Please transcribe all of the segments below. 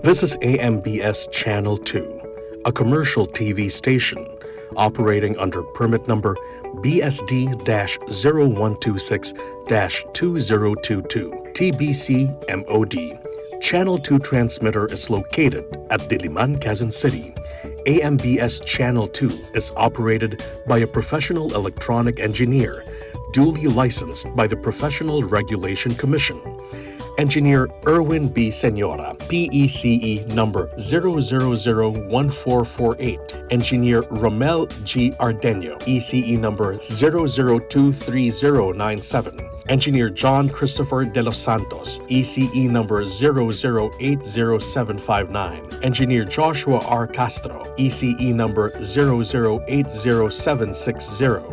This is AMBS Channel 2, a commercial TV station operating under permit number BSD-0126-2022 TBC MOD. Channel 2 transmitter is located at Diliman, Quezon City. AMBS Channel 2 is operated by a professional electronic engineer, duly licensed by the Professional Regulation Commission. Engineer Erwin B. Senora, PECE number 0001448. Engineer Romel G. Ardenio, ECE number 0023097. Engineer John Christopher De Los Santos, ECE number 0080759. Engineer Joshua R. Castro, ECE number 0080760.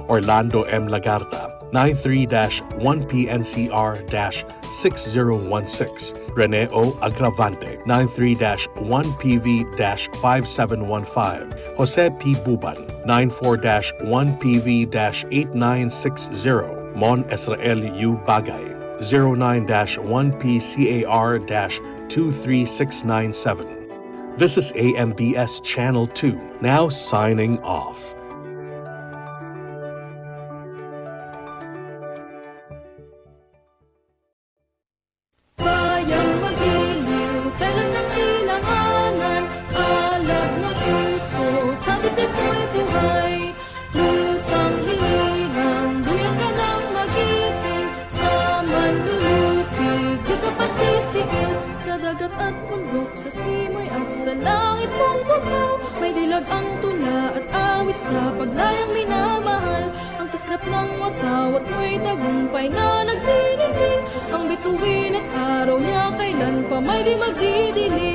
Orlando M. Lagarta, 93-1PNCR-6016. Rene O. Agravante, 93-1PV-5715. Jose P. Buban, 94-1PV-8960. Mon Israel U. Bagay, 09-1PCAR-23697. This is AMBS Channel 2, now signing off. Dagat at bundok, sa simoy at sa langit mong bugnaw. May dilag ang tula at awit sa paglayang minamahal. Ang kislap ng watawat mo'y tagumpay na nagdidingding. Ang bituin at araw niya kailan pa may di magdidilim.